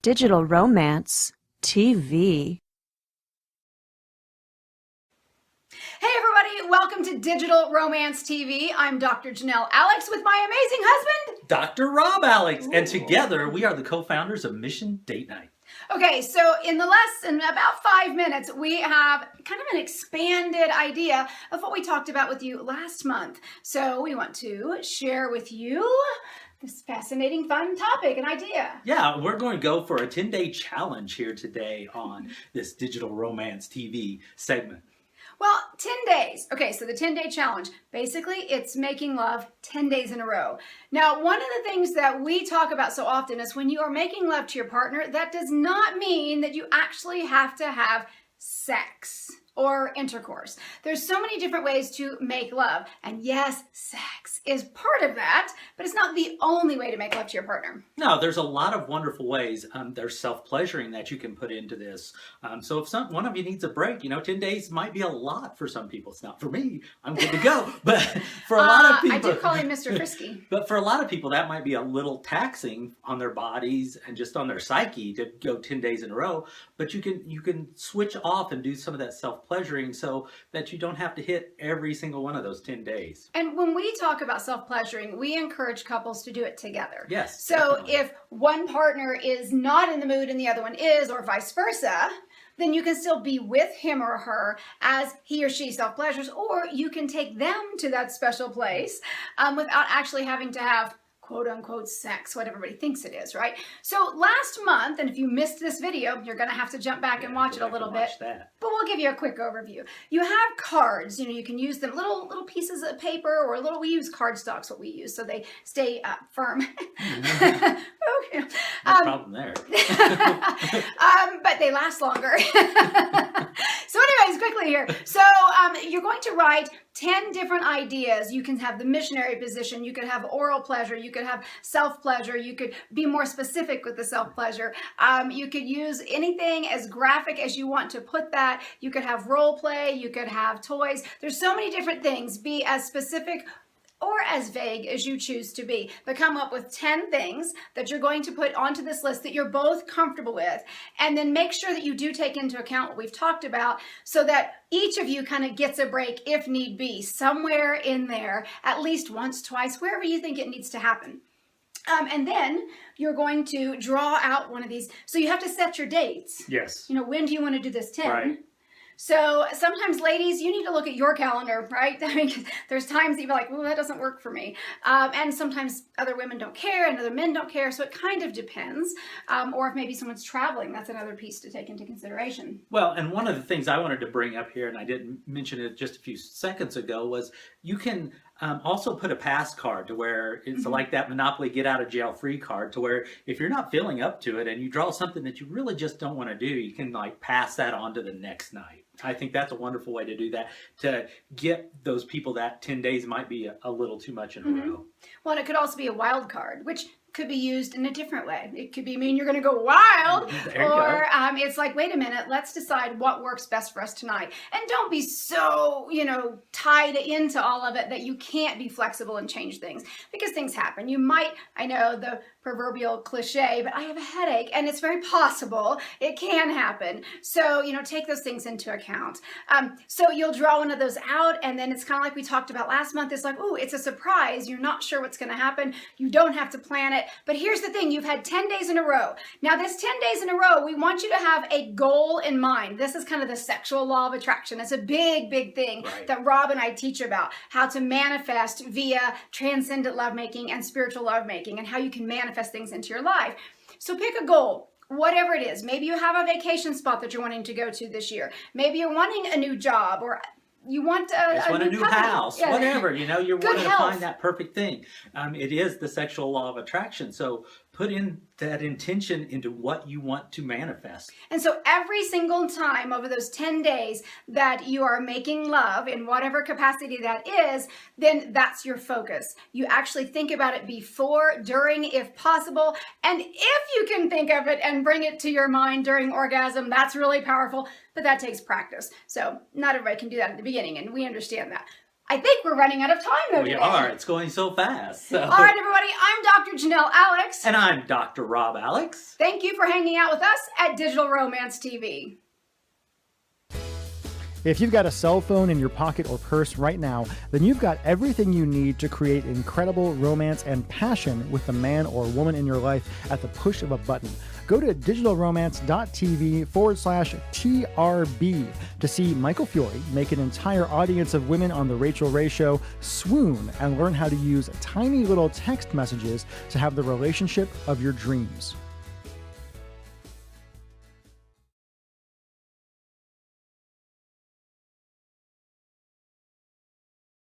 Digital Romance TV. Hey everybody, welcome to Digital Romance TV. I'm Dr. Janelle Alex with my amazing husband, Dr. Rob Alex, Ooh. And together we are the co-founders of Mission Date Night. Okay, so in the less than about 5 minutes, we have kind of an expanded idea of what we talked about with you last month. So we want to share with you this fascinating, fun topic and idea. Yeah, we're going to go for a 10-day challenge here today on this Digital Romance TV segment. Well, 10 days. Okay, so the 10-day challenge, basically it's making love 10 days in a row. Now, one of the things that we talk about so often is when you are making love to your partner, that does not mean that you actually have to have sex or intercourse. There's so many different ways to make love. And yes, sex is part of that, but it's not the only way to make love to your partner. No, there's a lot of wonderful ways. There's self-pleasuring that you can put into this. So if one of you needs a break, 10 days might be a lot for some people. It's not for me. I'm good to go. But for a lot of people... I do call him Mr. Frisky. But for a lot of people, that might be a little taxing on their bodies and just on their psyche to go 10 days in a row. But you can switch off and do some of that self-pleasuring so that you don't have to hit every single one of those 10 days. And when we talk about self-pleasuring, we encourage couples to do it together. Yes. So definitely. If one partner is not in the mood and the other one is, or vice versa, then you can still be with him or her as he or she self-pleasures, or you can take them to that special place without actually having to have quote-unquote sex, what everybody thinks it is, right? So last month, and if you missed this video, you're going to have to jump back and watch it a little bit. But we'll give you a quick overview. You have cards, you can use them, little pieces of paper or we use cardstocks, what we use, so they stay firm. Okay. No problem there. But they last longer. So anyways, quickly here. So you're going to write 10 different ideas. You can have the missionary position. You could have oral pleasure. You could have self-pleasure. You could be more specific with the self-pleasure. You could use anything as graphic as you want to put that. You could have role play. You could have toys. There's so many different things. Be as specific or as vague as you choose to be, but come up with 10 things that you're going to put onto this list that you're both comfortable with, and then make sure that you do take into account what we've talked about so that each of you kind of gets a break if need be, somewhere in there, at least once, twice, wherever you think it needs to happen. And then you're going to draw out one of these. So you have to set your dates. Yes. When do you want to do this 10? Right. So sometimes, ladies, you need to look at your calendar, right? I mean, there's times that you're like, well, that doesn't work for me. And sometimes other women don't care and other men don't care. So it kind of depends. Or if maybe someone's traveling, that's another piece to take into consideration. Well, and one of the things I wanted to bring up here, and I didn't mention it just a few seconds ago, was you can also put a pass card to where it's like that Monopoly get out of jail free card, to where if you're not feeling up to it and you draw something that you really just don't want to do, you can pass that on to the next night. I think that's a wonderful way to do that, to get those people that 10 days might be a little too much in a row. Well, and it could also be a wild card, which could be used in a different way. It could mean you're going to go wild, or it's like, wait a minute, let's decide what works best for us tonight. And don't be so, tied into all of it that you can't be flexible and change things, because things happen. You might, I know the proverbial cliche, but I have a headache, and it's very possible it can happen. So, take those things into account. So you'll draw one of those out, and then it's kind of like we talked about last month. It's like, ooh, it's a surprise. You're not sure what's going to happen. You don't have to plan it. But here's the thing. You've had 10 days in a row. Now, this 10 days in a row, we want you to have a goal in mind. This is kind of the sexual law of attraction. It's a big, big thing that Rob and I teach about, how to manifest via transcendent lovemaking and spiritual lovemaking, and how you can manifest things into your life. So pick a goal. Whatever it is. Maybe you have a vacation spot that you're wanting to go to this year. Maybe you're wanting a new job, or you want a new house, whatever, you're wanting to find that perfect thing. It is the sexual law of attraction. So put in that intention into what you want to manifest. And so every single time over those 10 days that you are making love in whatever capacity that is, then that's your focus. You actually think about it before, during, if possible. And if you can think of it and bring it to your mind during orgasm, that's really powerful, but that takes practice. So not everybody can do that at the beginning, and we understand that. I think we're running out of time though We today. are. It's going so fast. So. All right, everybody. I'm Dr. Janelle Alex. And I'm Dr. Rob Alex. Thank you for hanging out with us at Digital Romance TV. If you've got a cell phone in your pocket or purse right now, then you've got everything you need to create incredible romance and passion with the man or woman in your life at the push of a button. Go to digitalromance.tv/TRB to see Michael Fiore make an entire audience of women on The Rachel Ray Show swoon and learn how to use tiny little text messages to have the relationship of your dreams.